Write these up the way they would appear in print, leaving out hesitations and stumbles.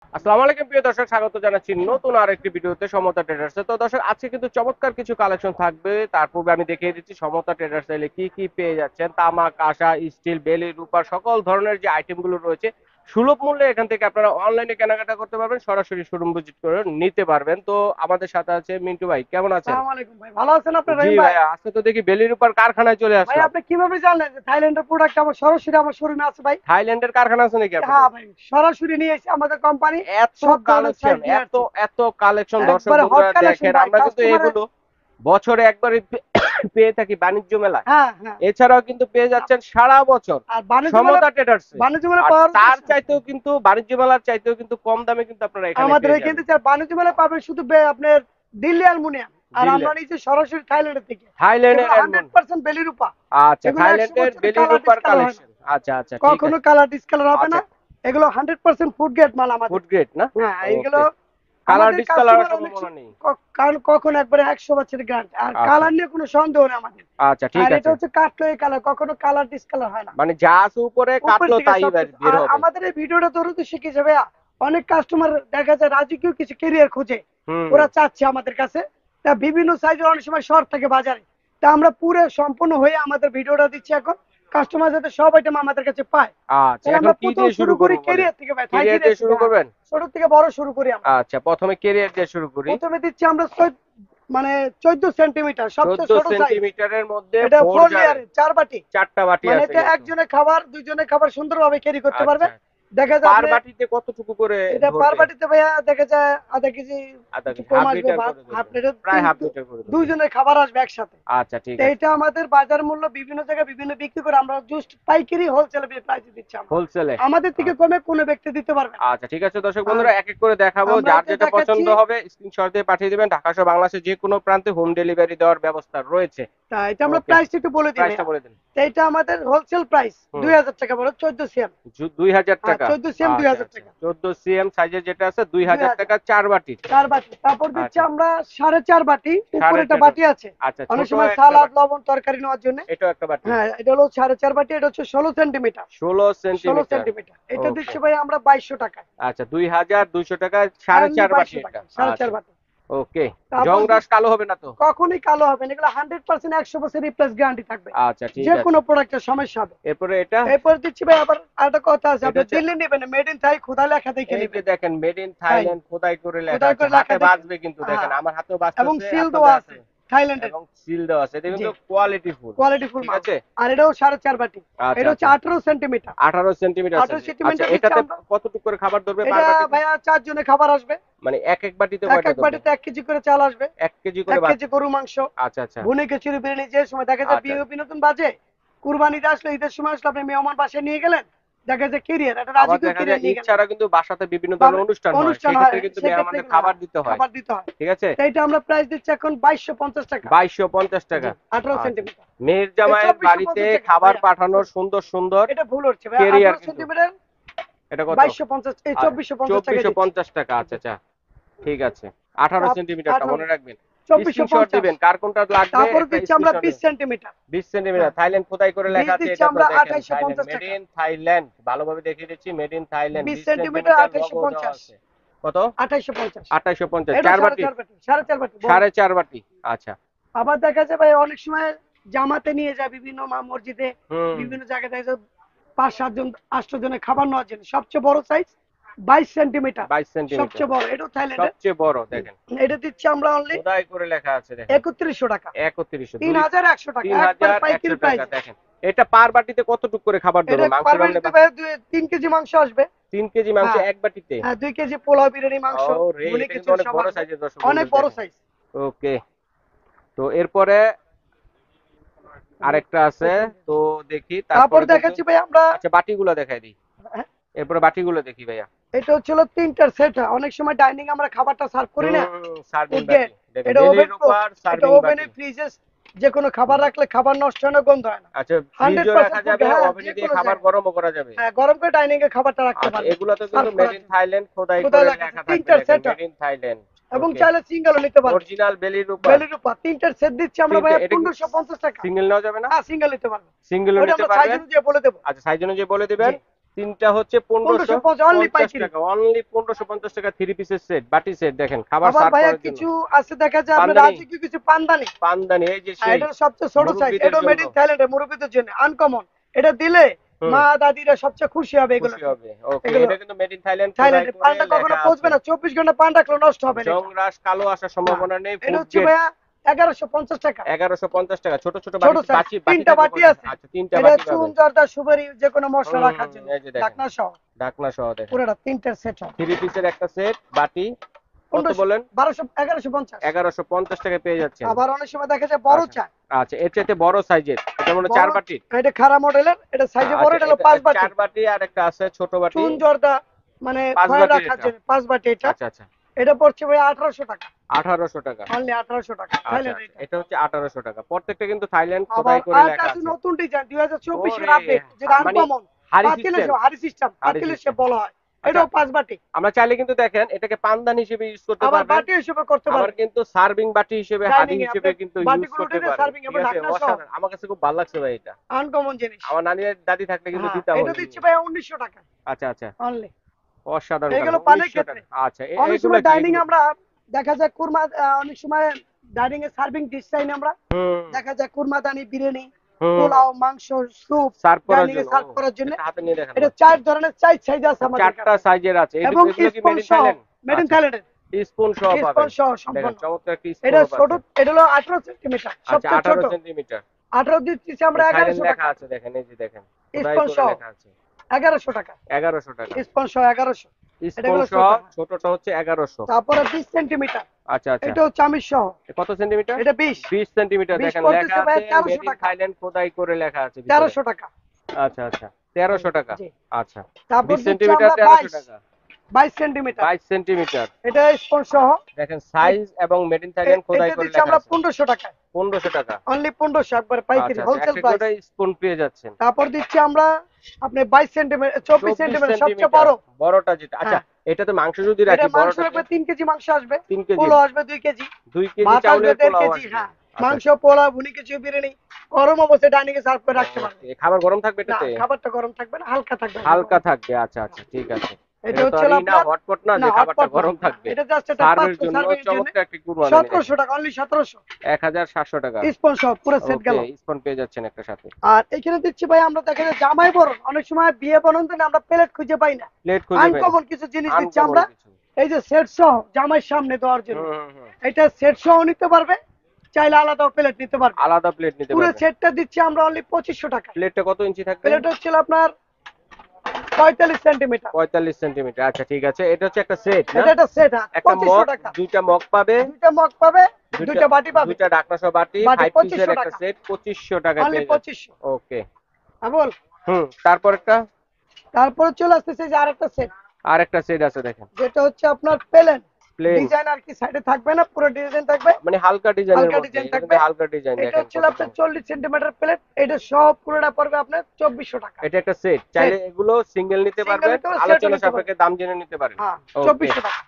আসসালামু আলাইকুম প্রিয় দর্শক, স্বাগত জানাচ্ছি নতুন আরেকটি ভিডিওতে সমতা ট্রেডার্সে। তো দর্শক, আজকে কিন্তু চমৎকার কিছু কালেকশন থাকবে। তার পূর্বে আমি দেখিয়ে দিচ্ছি সমতা ট্রেডার্স এলে কি কি পেয়ে যাচ্ছেন। তামা, কাঁসা, স্টিল, বেলি, রূপার সকল ধরনের যে আইটেমগুলো রয়েছে সুলভ মূল্যে এখান থেকে আপনারা অনলাইনে কেনাকাটা করতে পারবেন, সরাসরি শোরুম ভিজিট করে নিতে পারবেন। তো আমাদের সাথে আছে মিন্টু ভাই, কেমন আছেন? আসসালামু আলাইকুম ভাই, ভালো আছেন আপনি জি রহিম ভাই? ভাইয়া, আজকে তো দেখি বেলি রূপার কারখানায় চলে ভাই আসলাম। আপনি কিভাবে জানলেন যে থাইল্যান্ডের প্রোডাক্ট আমার সরাসরি আমার শোরুমে আছে ভাই? থাইল্যান্ডের কারখানা আছে নাকি আপনাদের? হ্যাঁ ভাই, সরাসরি নিয়ে এসে আমাদের কোম্পানি এত সব ধরনের কালেকশন, সাইজ নিয়ে এত আসছে। এত কালেকশন দর্শক একবারে হট বন্ধুরা কালেকশন দেখেন, ভাই, আমরা কিন্তু কাস্টমারের। এগুলো বছরে একবারই পেয়ে থাকি বাণিজ্য মেলায়। হ্যাঁ হ্যাঁ। এছাড়াও কিন্তু পেয়ে যাচ্ছেন সারা বছর আর বাণিজ্য মেলা, সমতা ট্রেডার্সে। বাণিজ্য মেলা আর পাওয়ার তার চাইতেও কিন্তু বাণিজ্য মেলার চাইতেও কিন্তু কম দামে কিন্তু আপনারা এখানে আমাদের পেয়ে এখান যাবেন। থেকে বাণিজ্য মেলা পাবেন শুধু আপনার দিল্লি অ্যালুমিনিয়াম। আর দিল্লি, আমরা নিচে সরাসরি থাইল্যান্ডের থেকে থাইল্যান্ডের এগুলো অ্যালমন্ড। 100% বেলি রূপা। আচ্ছা, এগুলো 100 থাইল্যান্ডের বছরের বেলি কালার রূপার ডিসকালার হয় না, কালেকশন। আচ্ছা আচ্ছা, ঠিক কখনো আছে। কালার ডিসকালার হবে আচ্ছা, না। এগুলো 100% ফুড গ্রেড মাল আমাদের। ফুড গ্রেড না? হ্যাঁ, এইগুলো ওকে, কালার আমাদের ডিসকালারের কাস্টমার অনেক সম্ভাবনা নেই। কারণ কখন একবারে 100 বছরের গ্যারান্টি, আর আচ্ছা কালার নিয়ে কোনো সন্দেহ নেই আমাদের। আচ্ছা, ঠিক আর এটা আছে। হচ্ছে কাঠলো কালার, কখনো কালার ডিসকালার হয় না। মানে যা আছে উপরে উপর কাটলো থেকে তাই সবকিছু। বের আর হবে। আমাদের এই ভিডিওটা ধরো তো শিখেছে ভাইয়া, অনেক কাস্টমার দেখা যায় রাজকীয় কিছু কেরিয়ার খুঁজে, হুম ওরা হুম। চাচ্ছে আমাদের কাছে। তা বিভিন্ন সাইজের অনেক সময় শর্ট থাকে বাজারে, তা আমরা পুরো সম্পূর্ণ হয়ে আমাদের ভিডিওটা দিচ্ছি এখন, কাস্টমার যাতে সব আইটেম আমাদের কাছে পায়। আচ্ছা, তাহলে এখন আমরা কি প্রথম দিয়ে শুরু শুরু করি করবো বলেন? কেরিয়ার থেকে ভাই, থাই কেরিয়ার দিয়ে কেরিয়ার শুরু থেকে। হ্যাঁ, করবেন? ছোট থেকে বড় শুরু করি আমরা। আচ্ছা, প্রথমে কেরিয়ার দিয়ে শুরু করি। প্রথমে দিচ্ছি আমরা মানে 14 সেন্টিমিটার, সবচেয়ে 14 ছোট সাইজ। সেন্টিমিটারের মধ্যে এটা ফোর 4 জারের লেয়ারের 4 বাটি। চারটা বাটি মানে আছে এটা কিন্তু। একজনের খাবার, দুইজনের খাবার সুন্দরভাবে ক্যারি করতে পারবে। আচ্ছা, দেখা যায় পার আপনি বাটিতে কতটুকু করে এটা পার ধরবে? বাটিতে ভাইয়া দেখা যায় আধা কেজি, আধা একটু কেজি, কম হাফ আসবে, লিটার ভাত করে হাফ ধরবে, লিটার, প্রায় হাফ লিটার করে ধরবে। দুইজনের খাবার আসবে একসাথে। আচ্ছা, ঠিক তো আছে। এটা আমাদের বাজার মূল্য বিভিন্ন জায়গায় বিভিন্ন বিক্রি করে, আমরা জাস্ট পাইকারি হোলসেল প্রাইসে দিচ্ছি আমরা। হোলসেলে? আমাদের থেকে কমে কোনো ব্যক্তি দিতে পারবে না। আচ্ছা, ঠিক আছে দর্শক আর বন্ধুরা, এক এক করে দেখাবো। আমরা যার এটা যেটা দেখাচ্ছি। পছন্দ হবে স্ক্রিনশট দিয়ে পাঠিয়ে দিবেন। ঢাকা সহ বাংলাদেশের যে কোনো প্রান্তে হোম ডেলিভারি দেওয়ার ব্যবস্থা রয়েছে। তা এটা আমরা ওকে, প্রাইস একটু বলে দিই প্রাইসটা ভাইয়া। বলে দিন। তো এটা আমাদের হোলসেল প্রাইস হুম, 2000 টাকা, বলো 14 সিএম। 2000 হ্যাঁ, টাকা। 14 সিএম আচ্ছা 2000 আচ্ছা, টাকা 14 সিএম সাইজের যেটা আছে 2000 2000। টাকা, 4 বাটি। 4 বাটি, তারপর দিচ্ছি আচ্ছা, আমরা 4.5 বাটি, উপরে সাড়ে একটা চার বাটি বাটি। আছে আচ্ছা, অনেক ছোট সময় একটা সালাদ বাটি, লবণ তরকারি নেওয়ার জন্য। এটাও একটা বাটি। হ্যাঁ, এটা হলো 4.5 বাটি, এটা হচ্ছে 16 সেন্টিমিটার। 16 ষোলো সেন্টিমিটার। সেন্টিমিটার এটা ওকে, দিচ্ছি ভাই আমরা 2200 টাকায়। আচ্ছা, 2200 টাকা, সাড়ে অনলি চার বাটি 2200 টাকা, এটা। 4.5 আচ্ছা, বাটি। ওকে। তারপর জংরাশ কালো হবে না তো? কখনোই কালো হবে না, এগুলো 100% 100 বছর রিপ্লেস গ্যারান্টি থাকবে। আচ্ছা, ঠিক যে আছে। কোনো প্রোডাক্টের সমস্যা হবে। এরপরে এটা? এরপর দিচ্ছি ভাই আবার আরেকটা কথা আছে, এটা আপনি হচ্ছে, দিল্লি নেবেন, মেড ইন থাই খোদা লেখা দেখে এই যে নেবেন। দেখেন মেড ইন তাই থাইল্যান্ড খোদাই করে লেখা খোদাই আছে, করে লেখা হাতে দেখে। বাজবে কিন্তু, দেখেন হ্যাঁ, আমার হাতেও এবং বাজতেছে, সিল আপনাদের দেওয়া আছে হাতে। থাইল্যান্ডের। এবং সিল দেওয়া আছে, এটা জি, কিন্তু কোয়ালিটি ফুল। কোয়ালিটি ফুল ঠিক মাল। আছে। আর এটাও 4.5 বাটি। আচ্ছা এটা হচ্ছে আচ্ছা, 18 সেন্টিমিটার। 18 centimetre 18 size. আচ্ছা, সেন্টিমিটার দিচ্ছি এটাতে আমরা। কতটুকু করে খাবার ধরবে পার এটা বাটিতে? ভাইয়া 4 জনের খাবার আসবে। মানে এক এক বাটিতে এক কয়টা এক ধরবে? বাটিতে 1 কেজি করে চাল আসবে, 1 কেজি করে 1 ভাত? কেজি গরু মাংস, আচ্ছা আচ্ছা ভুনে খিচুড়ি বিরিয়ানি। যে সময় দেখা যায় আচ্ছা। বিয়ে বিনোদন বাজে, কুরবানিতে আসলে, ঈদের সময় আসলে আপনি মেহমান বাসায় নিয়ে গেলেন, দেখা যায় কেরিয়ার একটা আবার রাজকীয় দেখা যায় কেরিয়ার নিয়ে ঈদ গেলেন। ছাড়া কিন্তু বাসাতে বিভিন্ন বা ধরনের অনুষ্ঠান হয়, অনুষ্ঠান হয়, সেক্ষেত্রে কিন্তু সেক্ষেত্রে মেহমানদের এগুলো, খাবার হ্যাঁ, দিতে হয়। খাবার দিতে হয়। ঠিক আছে। তো এটা আমরা প্রাইস দিচ্ছি এখন 2250 টাকা। 2250 জি, টাকা। 18 আচ্ছা, সেন্টিমিটার মেহের এই জামাইয়ের বাড়িতে 2450 টাকা খাবার ভাইয়া। পাঠানোর সুন্দর সুন্দর এটা ভুল হচ্ছে ভাইয়া, কেরিয়ার 18 কিন্তু। সেন্টিমিটার এটা কত? 2250, এই 2450 টাকা দিচ্ছি। 2450 টাকা। আচ্ছা আচ্ছা, ঠিক আছে। 18 সেন্টিমিটারটা 18, মনে রাখবেন। স্ক্রিনশট 2450। দিবেন, কার কোনটা লাগবে তারপর একটা দিচ্ছি আমরা স্ক্রিনশট 20 দিন। সেন্টিমিটার 20 সেন্টিমিটার হ্যাঁ, থাইল্যান্ড খোদাই করে লেখা 20 আছে, দিচ্ছি এটা তো আমরা দেখেন থাইল্যান্ড, 2850 মেড টাকা। ইন থাইল্যান্ড, ভালোভাবে দেখিয়ে দিচ্ছি, made in Thailand. 20 20 centimetre centimetre logo দেওয়া 2850। আছে। কত? 2850। 2850, এটা 4 সাড়ে বাটি? চার বাটি, 4.5 বাটি বড়। সাড়ে চার বাটি। আচ্ছা। আবার দেখা যায় ভাই অনেক সময় জামাতে নিয়ে যায় বিভিন্ন মসজিদে, হুম, বিভিন্ন জায়গায় দেখা যায় 5 7 জন 8 জনের খাবার নেওয়ার জন্য সবচেয়ে বড় সাইজ 22 সেন্টিমিটার। 22 সেন্টিমিটার সবচেয়ে বড়, এটাও থাইল্যান্ডের। সবচেয়ে বড়, দেখেন এটা দিচ্ছি আমরা অনলি খোদাই করে লেখা আছে, দেখেন 3100 টাকা। 3100, 3100 টাকা একবার 3100 পাইকারি টাকা। প্রাইস। দেখেন এটা পার বাটিতে কতটুকু করে খাবার এটা ধরবে? মাংস পার রান্না বাটিতে ভাই 3 কেজি মাংস আসবে। 3 কেজি মাংস হ্যাঁ এক বাটিতে? হ্যাঁ, 2 কেজি পোলাও বিরিয়ানি মাংস, ও রে, ভুনি এটা কিন্তু খিচুড়ি অনেক সব বড় আসবে। সাইজের দর্শক অনেক বন্ধুরা, বড় দেখেন। সাইজ। ওকে, তো এরপরে আরেকটা আছে, তো দেখি তারপর তারপরে কিন্তু। দেখাচ্ছি ভাই আমরা। আচ্ছা, বাটিগুলো দেখাই দিই। হ্যাঁ, এরপরে বাটিগুলো দেখি ভাইয়া। এটা হচ্ছিল 3টার সেট। অনেক সময় ডাইনিং আমরা খাবারটা সার্ভ করি না, সার্ভিং ফুড বাটি, গ্রেড। দেখেন এটা ওভেন বেলির প্রুফ, উপর এটা সার্ভিং ওভেনে বাটি। ফ্রিজে যে কোনো খাবার রাখলে খাবার নষ্ট হয় না, গন্ধ হয় না। আচ্ছা, ফ্রিজও রাখা 100% ফুড, যাবে, হ্যাঁ, ওভেনে যে দিয়ে কোনো খাবার জায়গায়। গরমও করা যাবে। হ্যাঁ, গরম করে ডাইনিং এ খাবারটা রাখতে আচ্ছা, পারবেন এগুলো তো কিন্তু সার্ভ মেড করার ইন জন্য। থাইল্যান্ড খোদাই কোথায় করে লেখা আছে লেখা থাকবে, 3টার দেখেন সেট, মেড ইন থাইল্যান্ড। এবং ওকে, চাইলে সিঙ্গেলও নিতে পারবেন। অরিজিনাল বেলির উপর। বেলির উপর 3টার সেট দিচ্ছি আমরা ভাই তিনটে, এটা কি 1550 টাকা। সিঙ্গেল নেওয়া যাবে না? হ্যাঁ, সিঙ্গেল নিতে পারবেন। সিঙ্গেলও ওটা নিতে আমরা সাইজ পারবেন। অনুযায়ী বলে দেবো। আচ্ছা, সাইজ অনুযায়ী বলে জি, দিবেন। তিনটা হচ্ছে 1550 অনলি 1550 পাইকারি। টাকা, অনলি 1550 টাকা 3 পিসের সেট, বাটি সেট দেখেন খাবার আবার সার্ভ ভাইয়া করার জন্য। কিছু আছে দেখা যায় আপনার পানদানি, রাজকীয় কিছু পানদানি। পানদানি এই যে সেই এটা সবচেয়ে ছোট সাইজ, মুরব্বিদের এটা মেড জন্য। ইন থাইল্যান্ড, মুরব্বীদের জন্য আনকমন। এটা দিলে হুম, মা দাদিরা সবচেয়ে খুশি হবে এগুলো। খুশি হবে। ওকে, এগুলো এটা কিন্তু মেড ইন থাইল্যান্ড খোদাই থাইল্যান্ডে করে পানটা কখনো লেখা পচবে আছে। না, 24 ঘন্টা পান রাখলেও নষ্ট হবে না এটা। জংরাশ কালো আসার না, সম্ভাবনা নেই। এটা ফুড হচ্ছে গ্রেড ভাইয়া 1150 টাকা। 1150 টাকা। ছোট ছোট ছোট সাইজ, বাটি বাটি তিনটা থাকবে বাটি কয়টা? আছে। আচ্ছা, তিনটা এটা বাটি চুন পাবে। জর্দা সুপারি যে কোনো মশলা হুম, রাখার জন্য, এই যে দেখেন ঢাকনা সহ ঢাকনা সহ দেখেন পুরোটা তিনটার সেট হয়। 3 পিসের একটা সেট বাটি কত 1500 বলেন? 1200 1150। 1150 টাকায় পেয়ে যাচ্ছেন। আবার অনেক সময় দেখা যায় বড় আচ্ছা, চা, আচ্ছা এর চাইতে বড় সাইজের, এটা মনে হয় বড় 4 বাটির। এটা খারাপ মডেলের, এটা সাইজে বড়, আচ্ছা, এটা হলো এটা 5 বাটি। 4 বাটি আর একটা আছে ছোট বাটি। চুন জর্দা মানে 5 খয়ের বাটির রাখার এটা। জন্য 5 বাটি এটা। আচ্ছা, আচ্ছা এটা পড়ছে ভাই 1800 টাকা, 1800 টাকা। অনলি 1800 টাকা আচ্ছা, থাইল্যান্ড আচ্ছা, এটা। এটা হচ্ছে 1800 টাকা। প্রত্যেকটা কিন্তু থাইল্যান্ড আবার খোদাই করে আরেকটা লেখা আছে আছে। নতুন ডিজাইন 2024 এর ওরে, আপডেট, যেটা মানে আনকমন, হাড়ি পাতিলের সিস্টেম। হাড়ি সিস্টেম, হাড়ি পাতিলের সিস্টেম। শেপ বলা হয়। আচ্ছা, এটাও 5 বাটি। আমরা চাইলে কিন্তু দেখেন এটাকে পানদান হিসেবে ইউজ করতে আবার পারবেন। বাটি হিসেবে করতে আবার পারবেন, কিন্তু সার্ভিং বাটি হিসেবে, হাঁড়ি ডাইনিং এ হিসেবে আপনি কিন্তু ইউজ বাটিগুলো করতে উঠে পারেন। সার্ভিং ঠিক এবং আছে, ঢাকনা সহ, অসাধারণ। আমার কাছে খুব ভালো লাগছে ভাই এটা। আনকমন জিনিস। আমার নানি দাদি থাকলে কিন্তু হ্যাঁ, দিতাম এটা ওই দিচ্ছি জিনিস। ভাই 1900 টাকা আচ্ছা, আচ্ছা অনলি। অসাধারণ এগুলো কালার, পানের 1900 ক্ষেত্রে টাকা। আচ্ছা, অনেক এগুলা সময় কি ডাইনিং এগুলো? আমরা দেখা যায় কুরমা, অনেক সময় ডাইনিং এ সার্ভিং ডিশ চাই না আমরা, হুম, দেখা যায় কুরমাদানি, বিরিয়ানি, হুম পোলাও, মাংস, স্যুপ সার্ভ করার ডাইনিং এ জন্য। সার্ভ করার জন্য। একটা হাতে নিয়ে দেখান এটা না। 4 ধরনের সাইজ আছে আমাদের চারটা কাছে, সাইজের আছে। এবং এগুলো কি স্পুন মেড ইন সহ, থাইল্যান্ড? মেড ইন আচ্ছা, থাইল্যান্ড। স্পুন সহ স্পুন পাবেন। সহ দেখেন সম্পূর্ণ। চমৎকার একটা এটা স্পুনও ছোট, পাচ্ছেন। এটা হলো 18 সেন্টিমিটার, আচ্ছা, সবচেয়ে ছোট। 18 সেন্টিমিটার। 18 দিচ্ছি আমরা থাইল্যান্ড 1100 লেখা টাকা, আছে দেখেন, এই যে দেখেন খোদাই স্পুন করে সহ লেখা আছে 1100 টাকা, 1100 টাকা। স্পুন সহ 1100। এটা স্পুন হলো সহ ছোট। ছোটটা হচ্ছে 1100। তারপরে 20 সেন্টিমিটার, আচ্ছা, আচ্ছা এটা হচ্ছে চামিচ সহ, কত সেন্টিমিটার? এটা 20 20 সেন্টিমিটার। 20 দেখেন লেখা পড়তেছে ভাই আছে 1300 মেড ইন টাকা, থাইল্যান্ড খোদাই করে লেখা আছে ভিতরে। 1300 টাকা। আচ্ছা, আচ্ছা 1300 টাকা। জি। আচ্ছা, তারপর 20 দিচ্ছি সেন্টিমিটার আমরা 1300 টাকা। 22 সেন্টিমিটার, 22 সেন্টিমিটার। এটা স্পুন সহ। দেখেন সাইজ এবং মেড ইন থাইল্যান্ড খোদাই এটা করে দিচ্ছি লেখা আমরা আছে 1500 টাকায়, 1500 টাকা। অনলি 1500 একবার পাইকারি আচ্ছা, আচ্ছা হোলসেল একটা প্রাইস। করে স্পুন পেয়ে যাচ্ছেন। তারপর দিচ্ছি আমরা আপনি 22 সেন্টিমিটার, 24 24 সেন্টিমিটার সবচেয়ে সেন্টিমিটার বড়। বড়টা যেটা। আচ্ছা, হ্যাঁ, এটাতে মাংস যদি এটা রাখি মাংস বড়টাতে রাখবে 3 কেজি মাংস আসবে, 3 কেজি, পোলাও আসবে 2 কেজি, 2 কেজি ভাত আসবে চাউলের 1.5 পোলাও কেজি। আসবে। হ্যাঁ, আচ্ছা, মাংস, আচ্ছা। পোলাও, ভুনি কিছু, বিরিয়ানি গরম অবস্থায় ডাইনিং এ সার্ভ করে রাখতে পারবে। ওকে, খাবার গরম থাকবে না, এটাতে? খাবারটা গরম থাকবে না, হালকা থাকবে। হালকা থাকবে। আচ্ছা, আচ্ছা ঠিক আছে। এটা এটা তো হচ্ছে আর ই না আপনার, হটপট না না যে খাবারটা হটপট না, গরম থাকবে। এটা জাস্ট একটা সার্ভের পাত্র, জন্য সার্ভিং এর জন্য। চমৎকার একটি কুরবানি। 1700 টাকা, অনলি 1700, 1700 টাকা। স্পন সহ পুরো সেট গেল। ওকে, স্পুন পেয়ে যাচ্ছেন একটা সাথে। আর এখানে দিচ্ছি ভাই আমরা দেখা যায় জামাই বরণ, অনেক সময় বিয়ে বরণ আমরা প্লেট খুঁজে পাই না, প্লেট খুঁজে পাই না। আনকমন কিছু জিনিস দিচ্ছি আনকমন আমরা। কিছু। এই যে সেট সহ জামাই সামনে দেওয়ার জন্য, হুম, হুম, হুম। এটা সেট সহ নিতে পারবে, চাইলে আলাদা প্লেট নিতে পারবে। আলাদা প্লেট নিতে পুরো পারবেন। সেটটা দিচ্ছি আমরা অনলি 2500 টাকা। প্লেটটা কত ইঞ্চি থাকবে? প্লেট হচ্ছিল আপনার 45 সেন্টিমিটার। 45 সেন্টিমিটার। আচ্ছা ঠিক আছে, এটা হচ্ছে একটা সেট না? এটা একটা সেট, একটা 2500 মগ, টাকা। দুইটা মগ পাবে, দুইটা মগ পাবে, দুইটা বাটি পাবে, দুইটা ঢাকনা সহ বাটি, বাটি 5 পিসের 2500 একটা টাকা, সেট 2500 টাকায় অনলি পেয়ে যাচ্ছে। 2500। ওকে। বল, তারপর একটা তারপরে চলে আসতেছে যে আরেকটা সেট, আরেকটা সেট আছে দেখেন, যেটা হচ্ছে আপনার প্লেন প্লেন ডিজাইন, আর কি সাইডে থাকবে না, পুরো ডিজাইন থাকবে, মানে হালকা ডিজাইনের হালকা মধ্যে। ডিজাইন এটা থাকবে। কিন্তু হালকা ডিজাইন এটা দেখেন হচ্ছে কত আপনার সুন্দর। 40 সেন্টিমিটার প্লেট, এটা সব পুরোটা পড়বে আপনার 2400 টাকা। এটা একটা সেট, চাইলে এগুলো সিঙ্গেল নিতে Single পারবেন, নিতে পারবেন, আলোচনা সেটও নিতে সাপেক্ষে দাম জেনে নিতে পারেন। হ্যাঁ, ওকে। 2400 টাকা।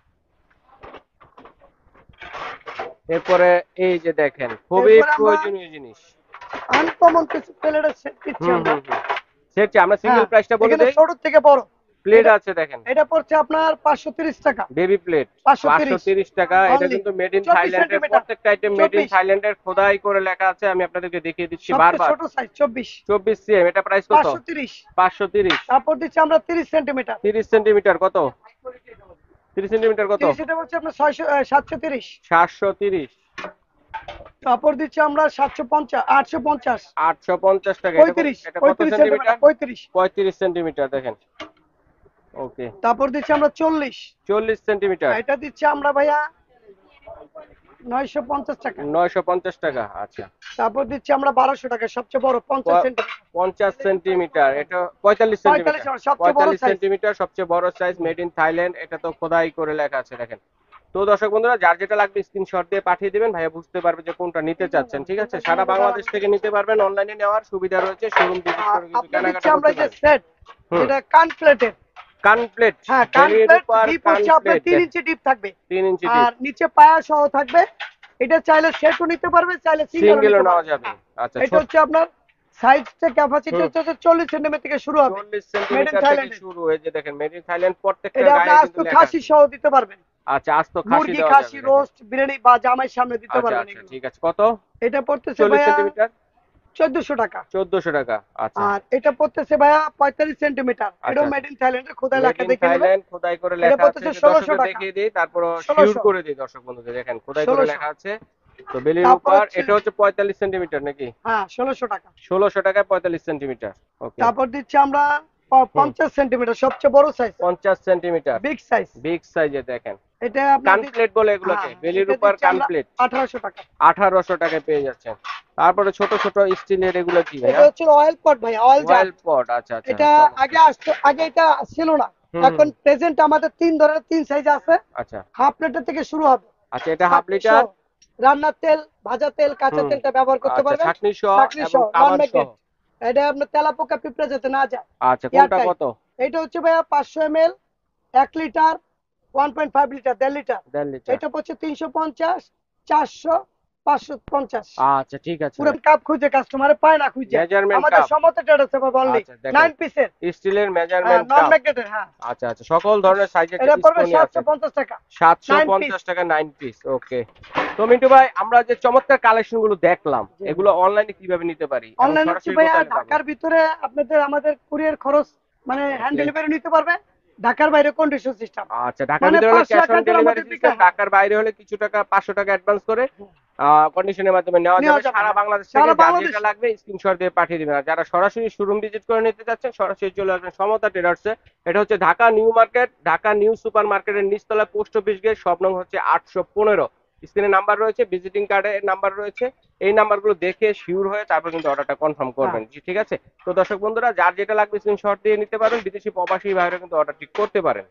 এরপরে এই যে দেখেন খুবই এরপরে আমরা প্রয়োজনীয় জিনিস। আনকমন কিছু প্লেটের সেট দিচ্ছি আমরা। সেট আমরা সিঙ্গেল হ্যাঁ, প্রাইসটা বলে এখানে দেই। ছোট থেকে বড় প্লেট এটা- আছে দেখেন, এটা পড়ছে আপনার 530 টাকা, বেবি প্লেট 530 টাকা। এটা Only কিন্তু মেড ইন 24 থাইল্যান্ডের, সেন্টিমিটার। প্রত্যেকটা আইটেম মেড ইন 24 থাইল্যান্ডের খোদাই করে লেখা আছে। আমি আপনাদেরকে দেখিয়ে দিচ্ছি সবচেয়ে বারবার। ছোট সাইজ 24 24 সিএম, এটা প্রাইস কত? 530। 530। তারপর দিচ্ছি আমরা 30 সেন্টিমিটার, 30 সেন্টিমিটার কত? 30 সেন্টিমিটার কত? 30 এটা হচ্ছে আপনার 730। 730। তারপর দিচ্ছি আমরা 750, 850, 850 টাকা। 35 এটা কত সেন্টিমিটার? 35। 35 সেন্টিমিটার দেখেন। ওকে। তারপর দিচ্ছি আমরা 40, 40 সেন্টিমিটার। এটা দিচ্ছি আমরা ভাইয়া 950 টাকা। 950 টাকা। আচ্ছা। তারপর দিচ্ছি আমরা 1200 টাকা, সবচেয়ে বড় 50 সেন্টিমিটার। 50 সেন্টিমিটার। এটা 45 সেন্টিমিটার। 45 সবচেয়ে বড় 45 সাইজ। সেন্টিমিটার সবচেয়ে বড় সাইজ, মেড ইন থাইল্যান্ড। এটা তো খোদাই করে লেখা আছে দেখেন। তো দর্শক বন্ধুরা, যার যেটা লাগবে স্ক্রিনশট দিয়ে পাঠিয়ে দিবেন, ভাইয়া বুঝতে পারবে যে কোনটা নিতে চাচ্ছেন। ঠিক আছে, সারা বাংলাদেশ থেকে নিতে পারবেন, অনলাইনে নেওয়ার সুবিধা রয়েছে, শোরুম ভিজিট করে কিন্তু আপনি দিচ্ছি কেনাকাটা আমরা করতে যে পারেন। সেট, হুম। এটা কান প্লেটের। কান প্লেট। হ্যাঁ, কান বেলির প্লেট উপর ডিপ কান হচ্ছে আপনার প্লেট 3 ইঞ্চি ডিপ থাকবে, 3 ইঞ্চি ডিপ। আর নিচে পায়া সহ থাকবে। এটা চাইলে সেটও নিতে পারবে, চাইলে সিঙ্গেলও সিঙ্গেলও নিতে নেওয়া পারবে। যাবে। হ্যাঁ, আচ্ছা, এটা হচ্ছে আপনার সাইজটা ক্যাপাসিটি হচ্ছে যে 40 সেন্টিমিটার থেকে শুরু হবে। 40 মেড ইন সেন্টিমিটার থেকে থাইল্যান্ড। শুরু, এই যে দেখেন মেড ইন থাইল্যান্ড, প্রত্যেকটা এটা আপনি গায়ে আস্ত কিন্তু লেখা খাসি আছে। সহ দিতে পারবেন। আচ্ছা, আস্ত খাসি মুরগি, দেওয়া খাসি, যাবে। রোস্ট, বিরিয়ানি বা জামাইয়ের সামনে দিতে আচ্ছা পারবেন আচ্ছা, এগুলো। ঠিক আছে। কত? এটা পড়তেছে 40 ভাইয়া সেন্টিমিটার 1400 টাকা। 1400 টাকা। আচ্ছা আর এটা পড়তেছে ভাইয়া 45 সেন্টিমিটার। আচ্ছা এটাও মেড ইন থাইল্যান্ডের, খোদাই মেড লেখা ইন দেখে নেবেন। থাইল্যান্ড খোদাই করে এটা লেখা আছে। পড়তেছে যে 1600 দর্শকদের টাকা। দেখিয়ে দিই, তারপর শিওর 1600। করে দিই দর্শক বন্ধুদের, দেখেন খোদাই করে 1600। লেখা আছে। তো বেলির তারপর উপর হচ্ছে এটা হচ্ছে 45 সেন্টিমিটার নাকি? হ্যাঁ 1600 টাকা। 1600 টাকায় 45 সেন্টিমিটার। ওকে। তারপর দিচ্ছি আমরা হুম, 50 সেন্টিমিটার, সবচেয়ে বড় size, 50 centimetre big size. Big সাইজে দেখেন। এটা আপনার কান প্লেট বলে এগুলোকে, হ্যাঁ, বেলির এটা উপর দিচ্ছি কান আমরা প্লেট 1800 টাকা। 1800 টাকায় পেয়ে যাচ্ছেন। তারপরে ছোট ছোট স্টিলের এগুলো কি এটা ভাইয়া? হচ্ছে অয়েল পট ভাই, অয়েল জার। অয়েল পট। আচ্ছা আচ্ছা, এটা আগে চমৎকার। আসতো, আগে এটা ছিল না। হুম এখন হুম, প্রেজেন্ট আমাদের 3 সাইজ আছে। আচ্ছা হাফ লিটার থেকে শুরু হবে। আচ্ছা, এটা হাফ ছাঁকনি লিটার। সহ, রান্নার তেল, ভাজা তেল, কাঁচা হুম, তেলটা ব্যবহার করতে আচ্ছা, পারবেন। ছাঁকনি সহ ছাঁকনি এবং সহ, নন কামান সহ। ম্যাগনেট। এটা আপনার তেলাপোকা পিঁপড়া যাতে না যায়। আচ্ছা, এয়ার কোনটা টাইট। কত? এটা হচ্ছে ভাইয়া 500 ml, 1 litre, 1.5 litre, 1.5 litre. 1.5 litre. এটা হচ্ছে 350, 400, 550। আচ্ছা, ঠিক আছে পুরো ভাই। কাপ খুঁজে কাস্টমারে পায় না খুঁজে। মেজারমেন্ট আমাদের কাপ। সমস্ত ট্রেডার্স পাবে অনলি আচ্ছা দেখেন, 9 পিসের। স্টিলের হ্যাঁ, মেজারমেন্ট নন কাপ। ম্যাগনেটের। হ্যাঁ, আচ্ছা আচ্ছা, সকল ধরনের সাইজের এটা পড়বে স্পুনই আছে। 750 টাকা, 9 পিস। 750 টাকা 9 পিস। ওকে। তো মিন্টু ভাই, আমরা যে চমৎকার কালেকশন গুলো দেখলাম, এগুলো অনলাইনে কিভাবে নিতে পারি এবং অনলাইন হচ্ছে সরাসরি ভাইয়া কোথায় পাবো? ঢাকার ভিতরে আপনাদের আমাদের কুরিয়ার খরচ, মানে হ্যান্ড ওকে। ডেলিভারি নিতে পারবে। ঢাকার বাইরে কন্ডিশন সিস্টেম, আচ্ছা, ঢাকার মানে ভিতরে হলে 500 ক্যাশ অন টাকা করে ডেলিভারি আমাদের সিস্টেম, বিকাশ ঢাকার বাইরে হলে কিছু টাকা 500 টাকা অ্যাডভান্স করে কন্ডিশনের মাধ্যমে নেওয়া নেওয়া যাবে। যাবে। সারা হ্যাঁ, বাংলাদেশ থেকে সারা যার বাংলাদেশ। যেটা লাগবে স্ক্রিনশট দিয়ে পাঠিয়ে দিবেন। আর যারা সরাসরি শোরুম ভিজিট করে নিতে চাচ্ছেন, সরাসরি চলে আসবেন সমতা ট্রেডার্সে। এটা হচ্ছে Dhaka new market, Dhaka new super মার্কেটের নিচতলা, পোস্ট অফিস গেট, শপ নং হচ্ছে 815। স্ক্রিনে নাম্বার রয়েছে, ভিজিটিং কার্ডে নাম্বার রয়েছে। এই নাম্বারগুলো দেখে শিওর হয়ে তারপর কিন্তু অর্ডারটা কনফার্ম হ্যাঁ। করবেন। জি, ঠিক আছে। তো দর্শক বন্ধুরা, যার যেটা লাগবে স্ক্রিনশট দিয়ে নিতে পারেন। বিদেশি প্রবাসী ভাইরা কিন্তু অর্ডারটি করতে পারেন।